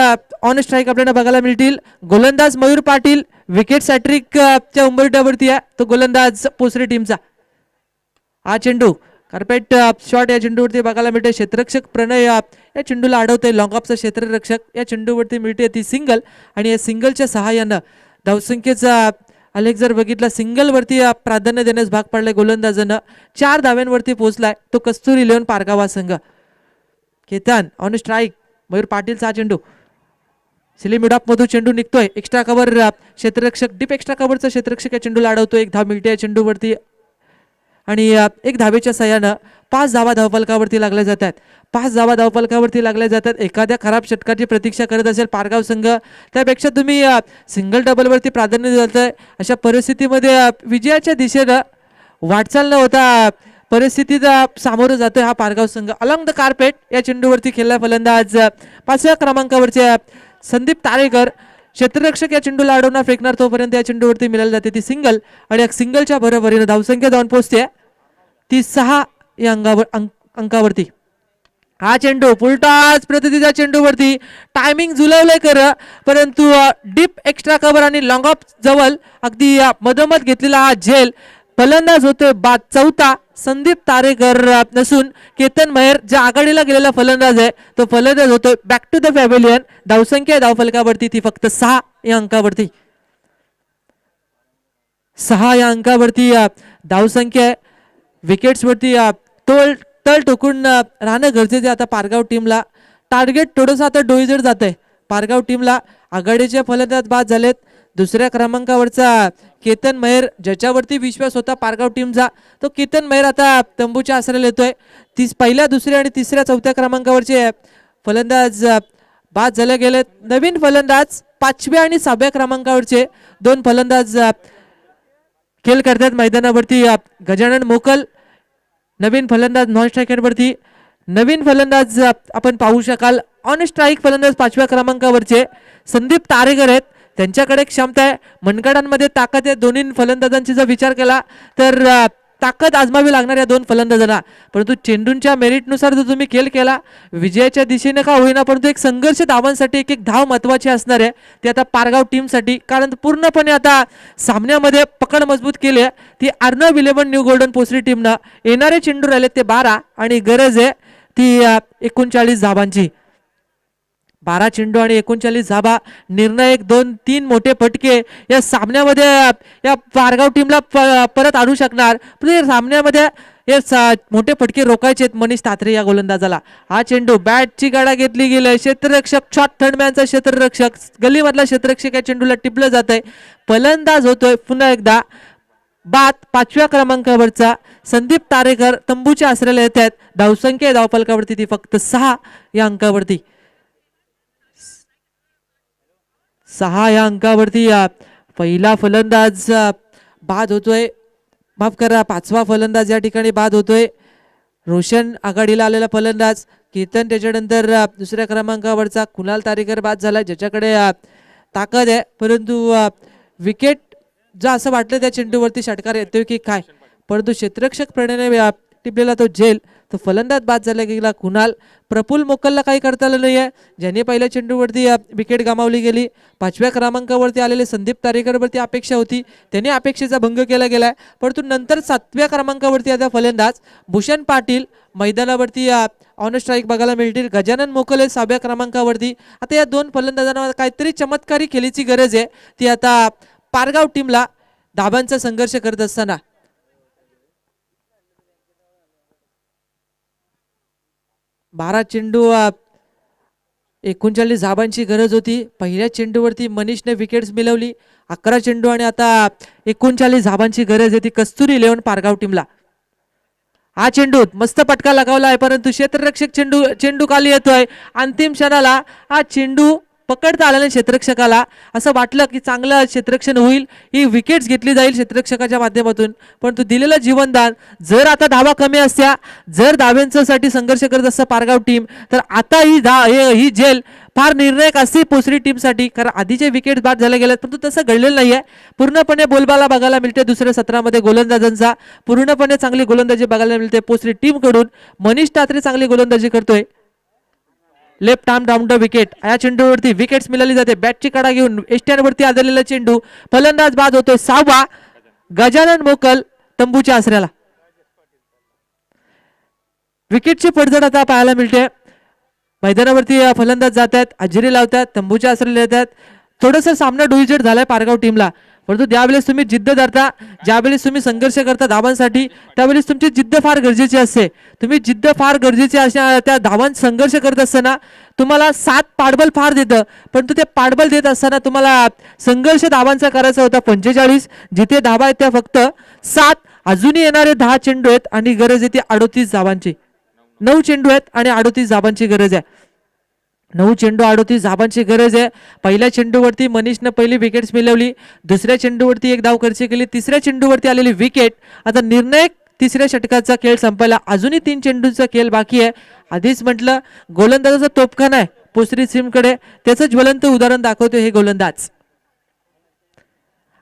ऑन स्ट्राईक आपल्याला बघायला मिळतील. गोलंदाज मयूर पाटील विकेट सॅट्रिक च्या उंबरठ्यावरती आहे, तो गोलंदाज पोसरे टीमचा. हा चेंडू कार्पेट शॉट या चेंडूवरती बघायला मिळते. क्षेत्ररक्षक प्रणय या चेंडूला अडवतोय. लॉंग ऑफचा क्षेत्ररक्षक या चेंडूवरती मिळते ती सिंगल, आणि या सिंगलच्या सहाय्यानं धावसंख्येचा आलेख जर बघितला सिंगलवरती प्राधान्य देण्यास भाग पडलाय गोलंदाजानं. 4 धाव्यांवरती पोहोचलाय तो कस्तुरी 11 पारगावा संघ. केतन ऑन स्ट्राईक, मयूर पाटीलचा चेंडू सिली मिड ऑफ मधून चेंडू निघतोय. एक्स्ट्रा कव्हर क्षेत्ररक्षक डीप एक्स्ट्रा कव्हरचा क्षेत्ररक्षक या चेंडूला अडवतोय. 1 धाव मिळते या चेंडूवरती, आणि 1 धावेच्या सहाय्यानं 5 धावा धावफलकावरती लागल्या जातात. 5 धावा धावफलकावरती लागल्या जातात. एखाद्या खराब षटकाची प्रतीक्षा करत असेल पारगाव संघ, त्यापेक्षा तुम्ही सिंगल डबलवरती प्राधान्य देताय. अशा परिस्थितीमध्ये विजयाच्या दिशेनं वाटचाल न होता परिस्थितीचा सामोरं जातोय हा पारगाव संघ. अलॉंग द कार्पेट या चेंडूवरती खेळला फलंदाज 5व्या क्रमांकावरचे संदीप तारेकर. क्षेत्ररक्षक या चेंडूला अडवणार फेकणार, तोपर्यंत या चेंडूवरती मिळाली जाते ती सिंगल, आणि या सिंगलच्या बरोबरीनं धावसंख्या जाऊन पोहोचते ती 6 या अंकावरती. हा चेंडू फुलटॉस प्रतितीच्या चेंडूवरती टायमिंग जुलवलंय खरं, परंतु डीप एक्स्ट्रा कव्हर आणि लॉंग ऑफ जवळ अगदी मधोमध घेतलेला हा झेल. फलंदाज होतोय बाद 4था संदीप तारेकर नसून केतन मेहर ज्या आघाडीला गेलेला फलंदाज आहे तो फलंदाज होतोय बॅक टू द पॅव्हिलियन. धावसंख्या धावफलकावरती ती फक्त 6 या अंकावरती. 6 या अंकावरती धावसंख्या. विकेट्सवरती तळ टोकून राहणं गरजेचं आता पारगाव टीमला. टार्गेट थोडंसं आता डोईजड जात आहे पारगाव टीमला. आघाडीचे फलंदाज बाद झालेत. 2ऱ्या क्रमांकावरचा केतन मेहर ज्याच्यावरती विश्वास होता पारगाव टीमचा, तो केतन मेहर आता तंबूच्या आसऱ्याला येतोय. पहिल्या 2ऱ्या आणि 3ऱ्या 4थ्या क्रमांकावरचे फलंदाज बाद झाले गेलेत. नवीन फलंदाज 5व्या आणि 6व्या क्रमांकावरचे 2 फलंदाज खेळ करतात मैदानावरती. गजानन मोकल नवीन फलंदाज नॉन स्ट्रायकरवरती. नवीन फलंदाज आपण पाहू शकाल ऑन स्ट्राईक फलंदाज 5व्या क्रमांकावरचे संदीप तारेकर आहेत. त्यांच्याकडे क्षमता आहे, मनगडांमध्ये ताकद आहे. दोन्ही फलंदाजांची जर विचार केला तर ताकद आजमावी लागणार या 2 फलंदाजांना, परंतु चेंडूंच्या मेरिटनुसार जर तुम्ही खेळ केला विजयाच्या दिशेने का होईना, परंतु एक संघर्ष धावांसाठी एक धाव महत्वाची असणार आहे ती आता पारगाव टीमसाठी. कारण पूर्णपणे आता सामन्यामध्ये पकड मजबूत केली आहे ती अर्नव 11 न्यू गोल्डन पोसरी टीमनं. येणारे चेंडू राहिले ते 12 आणि गरज आहे ती 39 धावांची. 12 चेंडू आणि 39 धाबा. निर्णायक 2-3 मोठे फटके या सामन्यामध्ये या पारगाव टीमला परत आणू शकणार, पण या सामन्यामध्ये हे मोठे फटके रोखायचे आहेत मनीष तात्रे या गोलंदाजाला. हा चेंडू बॅटची गाडा घेतली गेली. क्षेत्ररक्षक शॉट थर्डमॅनचा क्षेत्ररक्षक गलीमधला क्षेत्ररक्षक या चेंडूला टिपलं जात आहे. फलंदाज होतोय पुन्हा एकदा बाद 5व्या क्रमांकावरचा संदीप तारेकर. तंबूच्या आसऱ्याला येत आहेत. धावसंख्या धावफलकावरती ती फक्त 6 या अंकावरती. 6 या अंकावरती पहिला फलंदाज बाद होतोय, माफ करा 5वा फलंदाज या ठिकाणी बाद होतोय. रोशन आघाडीला आलेला फलंदाज केतन. त्याच्यानंतर 2ऱ्या क्रमांकावरचा कुणाल तारेकर बाद झाला, ज्याच्याकडे ताकद आहे, परंतु विकेट जर असं वाटलं त्या चेंडूवरती षटकार येतोय की काय, परंतु क्षेत्ररक्षक प्रणयने टिपलेला तो झेल. तो फलंदाज बाद झाला गेला कुणाल. प्रफुल मोकलला काही करता आलं नाही आहे, ज्याने पहिल्या चेंडूवरती विकेट गमावली गेली. 5व्या क्रमांकावरती आलेले संदीप तारेकरवरती अपेक्षा होती, त्याने अपेक्षेचा भंग केला गेलाय, परंतु नंतर 7व्या क्रमांकावरती आता फलंदाज भूषण पाटील मैदानावरती ऑन स्ट्राईक बघायला मिळतील. गजानन मोकल 6व्या क्रमांकावरती. आता या 2 फलंदाजांना काहीतरी चमत्कारी खेळीची गरज आहे ती आता पारगाव टीमला धाबांचा संघर्ष करत असताना. 12 चेंडू 39 धाबांची गरज होती. पहिल्या चेंडूवरती मनीषने विकेट्स मिळवली. 11 चेंडू आणि आता 39 धाबांची गरज आहे ती कस्तुरी 11 पारगाव टीमला. हा चेंडू मस्त पटका लगावला आहे, परंतु क्षेत्ररक्षक चेंडू खाली येतोय. अंतिम क्षणाला हा चेंडू पकडता आलं नाही क्षेत्ररक्षकाला. असं वाटलं की चांगलं क्षेत्ररक्षण होईल, ही विकेट्स घेतली जाईल क्षेत्ररक्षकाच्या माध्यमातून, परंतु दिलेलं जीवनदान, जर आता धावा कमी असत्या, जर धाव्यांसाठी संघर्ष करत असतं पारगाव टीम, तर आता ही झेल फार निर्णायक असते पोसरी टीमसाठी. कारण आधीचे विकेट बाद झाले गेले, परंतु तसं घडलेलं नाहीये. पूर्णपणे बोलबाला बघायला मिळते दुसऱ्या सत्रामध्ये गोलंदाजांचा. पूर्णपणे चांगली गोलंदाजी बघायला मिळते पोसरी टीम कडून. मनीष तात्रे चांगली गोलंदाजी करतोय. Left arm down the wicket. या चेंडूवरती विकेट्स मिळाली जाते. बॅटची कडा घेऊन एस्ट्यावरती आदळलेला चेंडू, फलंदाज बाद होतोय. 6वा गजानन मोकल तंबूच्या आसऱ्याला. विकेटची पडझड आता पाहायला मिळते. मैदानावरती फलंदाज जात आहेत, हजेरी लावतात, तंबूच्या आसऱ्याला येतात. थोडंसं सामना डोईजड झालाय पारगाव टीमला, परंतु ज्यावेळेस तुम्ही जिद्द धरता, ज्यावेळेस तुम्ही संघर्ष करता धावांसाठी, त्यावेळेस तुमची जिद्द फार गरजेची असते. तुम्ही जिद्द फार गरजेची अशा त्या धावांत संघर्ष करत असताना तुम्हाला 7 पाठबल फार देतं, परंतु ते पाठबल देत असताना तुम्हाला संघर्ष धावांचा करायचा होता 45. जिथे धावा आहेत त्या फक्त 7. अजूनही येणारे 10 चेंडू आहेत आणि गरज आहे ती 38 धावांची. 9 चेंडू आहेत आणि 38 धाबांची गरज आहे. 9 चेंडू 38 धाबांची गरज आहे. पहिल्या चेंडूवरती मनीषनं पहिली विकेट्स मिळवली, दुसऱ्या चेंडूवरती एक धाव खर्च केली, तिसऱ्या चेंडूवरती आलेली विकेट. आता निर्णायक तिसऱ्या षटकाचा खेळ संपायला अजूनही 3 चेंडूंचा खेळ बाकी आहे. आधीच म्हटलं गोलंदाजाचा तोफखाना आहे पोसरी टीमकडे, त्याचं ज्वलंत उदाहरण दाखवतो हे गोलंदाज.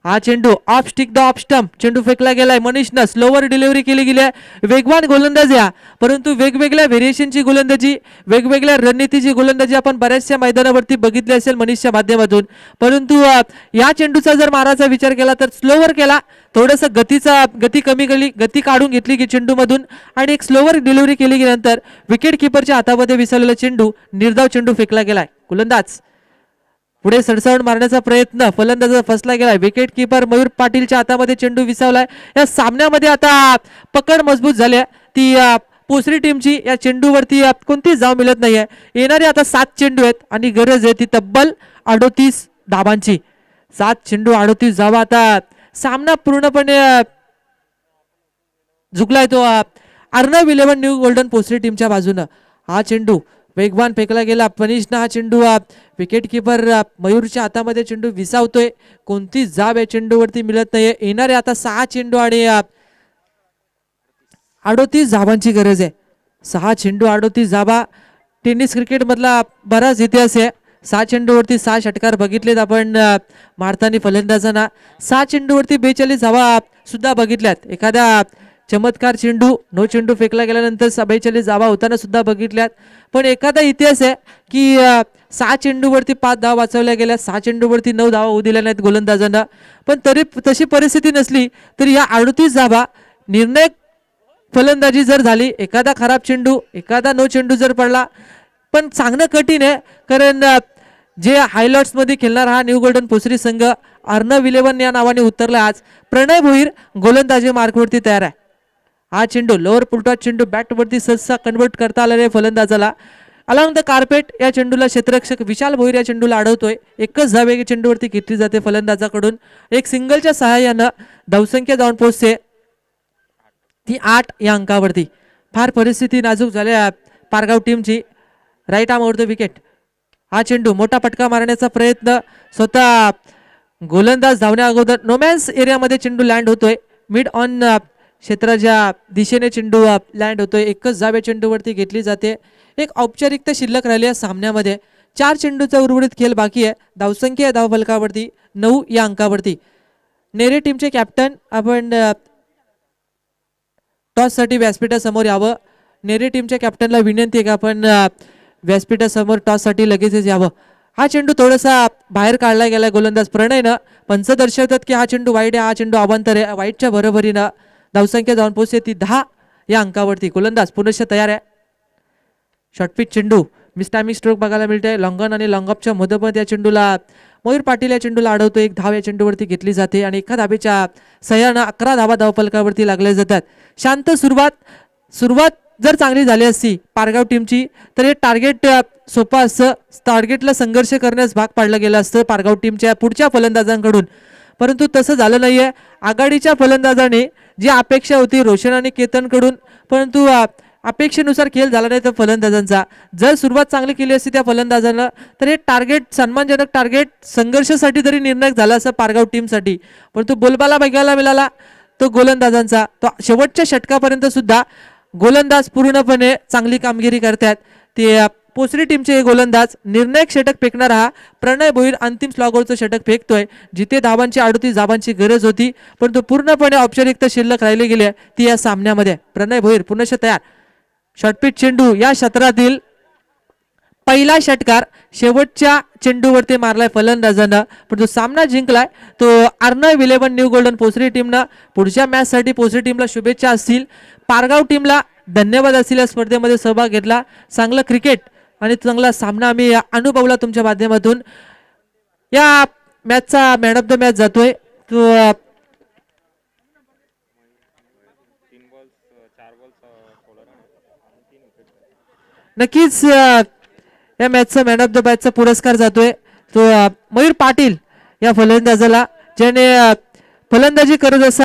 हा चेंडू of stick the off stump, चेंडू फेकला गेलाय. मनीषनं स्लोवर डिलिव्हरी केली गेली आहे. वेगवान गोलंदाज या, परंतु वेगवेगळ्या व्हेरिएशनची गोलंदाजी, वेगवेगळ्या रणनीतीची गोलंदाजी आपण बऱ्याचशा मैदानावरती बघितली असेल मनीषच्या माध्यमातून. परंतु या चेंडूचा जर माराचा विचार केला तर स्लोवर केला, थोडंसं गती कमी केली, गती काढून घेतली की चेंडूमधून आणि एक स्लोवर डिलिव्हरी केली गेल्यानंतर विकेट किपरच्या हातामध्ये विसरलेला चेंडू, निर्धाव चेंडू फेकला गेलाय. गोलंदाज पुढे सडसड मारण्याचा प्रयत्न, फलंदाज फसला गेलाय. विकेट किपर मयूर पाटीलच्या हातामध्ये चेंडू विसावलाय. या सामन्यामध्ये आता पकड मजबूत झाली आहे ती पोसरी टीमची. या चेंडूवरती कोणतीच धाव मिळत नाहीये. येणारे आता 7 चेंडू आहेत आणि गरज आहे ती तब्बल 38 धाबांची. 7 चेंडू 38 धावा. आता सामना पूर्णपणे झुकलाय तो अर्नब 11 न्यू गोल्डन पोसरी टीमच्या बाजूनं. हा चेंडू वेगवान फेकला गेला. मनीषनं हा चेंडू विकेट किपर मयूरच्या हातामध्ये चेंडू विसावतोय. कोणती जाब या चेंडूवरती मिळत नाहीये. येणारे आता 6 चेंडू आणि 38 धाबांची गरज आहे. 6 चेंडू 38 धाबा. टेनिस क्रिकेट मधला बराच इतिहास आहे. 6 चेंडूवरती 6 षटकार बघितलेत आपण मारताना फलंदाजांना. 6 चेंडूवरती 42 धावा सुद्धा बघितल्यात. एखाद्या चमत्कार चेंडू 9 चेंडू फेकला गेल्यानंतर 42 धावा होताना सुद्धा बघितल्यात. पण एखादा इतिहास आहे की 6 चेंडूवरती 5 धावा वाचवल्या गेल्या, 6 चेंडूवरती 9 धावा होऊ दिल्या नाहीत गोलंदाजांना. पण तरी तशी परिस्थिती नसली तरी या 38 धावा निर्णायक फलंदाजी जर झाली, एखादा खराब चेंडू, एखादा 9 चेंडू जर पडला, पण सांगणं कठीण आहे. कारण जे हायलाइट्स मध्ये खेळणार हा न्यू गोल्डन पोसरी संघ अर्नब 11 या नावाने उतरला. आज प्रणय भोईर गोलंदाजी मार्कवरती तयार आहे. हा चेंडू लोअर पुलटॉस चेंडू बॅटवरती सहसा कन्वर्ट करता आलेल्या फलंदाजाला अलॉंग द कार्पेट. या चेंडूला क्षेत्ररक्षक विशाल भोईर या चेंडूला अडवतोय. एकच धाव या चेंडूवरती घेतली जाते फलंदाजाकडून. एक सिंगलच्या सहाय्यानं धावसंख्या जाऊन पोहोचते ती 8 या अंकावरती. फार परिस्थिती नाजूक झाल्या पारगाव टीमची. Right arm over the wicket. हा चेंडू मोठा फटका मारण्याचा प्रयत्न, स्वतः गोलंदाज धावण्या अगोदर नोमॅन्स एरियामध्ये चेंडू लँड होतोय. मिड ऑन क्षेत्राच्या दिशेने चेंडू लँड होतोय. एकच धाव या चेंडूवरती घेतली जाते. एक औपचारिकता शिल्लक राहिली आहे सामन्यामध्ये. 4 चेंडूचा उर्वरित खेळ बाकी आहे. धावसंख्या धाव फलकावरती 9 या अंकावरती. नेरे टीमचे कॅप्टन आपण टॉससाठी व्यासपीठासमोर यावं. नेरे टीमच्या कॅप्टनला विनंती आहे की आपण व्यासपीठासमोर टॉससाठी लगेचच यावं. हा चेंडू थोडासा बाहेर काढला गेला गोलंदाज प्रणयनं. पंच दर्शवतात की हा चेंडू वाईट आहे, हा चेंडू अवांतर आहे. वाईटच्या बरोबरीनं धावसंख्या जाऊन पोहोचते ती 10 या अंकावरती. गोलंदाज पुनश्च तयार आहे. शॉर्टपिच चेंडू मिसटायमिंग स्ट्रोक बघायला मिळते. लॉंगन आणि लॉंगअपच्या मधोमध या चेंडूला मयूर पाटील या चेंडूला अडवतो. एक धाव या चेंडूवरती घेतली जाते आणि एका धावेच्या सह्यानं 11 धावा धावफलकावरती लागल्या जातात. शांत सुरुवात जर चांगली झाली असती पारगाव टीमची तर हे टार्गेट सोपं असतं. टार्गेटला संघर्ष करण्यास भाग पाडलं गेलं असतं पारगाव टीमच्या पुढच्या फलंदाजांकडून, परंतु तसं झालं नाहीये. आघाडीच्या फलंदाजाने जी अपेक्षा होती रोशन आणि केतनकडून, परंतु अपेक्षेनुसार खेळ झाला नाही तर फलंदाजांचा, जर सुरुवात चांगली केली असती त्या फलंदाजांना तर हे टार्गेट सन्मानजनक टार्गेट संघर्षासाठी तरी निर्णायक झाला असं पारगाव टीमसाठी, परंतु बोलबाला बघायला मिळाला तो गोलंदाजांचा. तो शेवटच्या षटकापर्यंत सुद्धा गोलंदाज पूर्णपणे चांगली कामगिरी करतात. ते पोसरी टीमचे गोलंदाज निर्णायक षटक फेकणार हा प्रणय भोईर अंतिम स्लॉगरचं षटक फेकतोय, जिथे धावांची 38 धावांची गरज होती परंतु पूर्णपणे औपचारिकता शिल्लक राहिली गेली ती या सामन्यामध्ये. प्रणय भोईर पुनश्च तयार. शॉर्टपिच चेंडू या क्षेत्रातील पहिला षटकार शेवटच्या चेंडूवरती मारलाय फलंदाजानं, परंतु सामना जिंकलाय तो अर्नव 11 न्यू गोल्डन पोसरी टीमनं. पुढच्या मॅच साठी पोसरी टीमला शुभेच्छा असतील, पारगाव टीमला धन्यवाद असतील. या स्पर्धेमध्ये सहभाग घेतला, चांगलं क्रिकेट आणि चांगला सामना आम्ही अनुभवला तुमच्या माध्यमातून. या मॅचचा मॅन ऑफ द मॅच जातोय तो नक्कीच या मॅचचा मॅन ऑफ द मॅचचा पुरस्कार जातोय तो मयूर पाटील या फलंदाजाला, ज्याने फलंदाजी करत असताना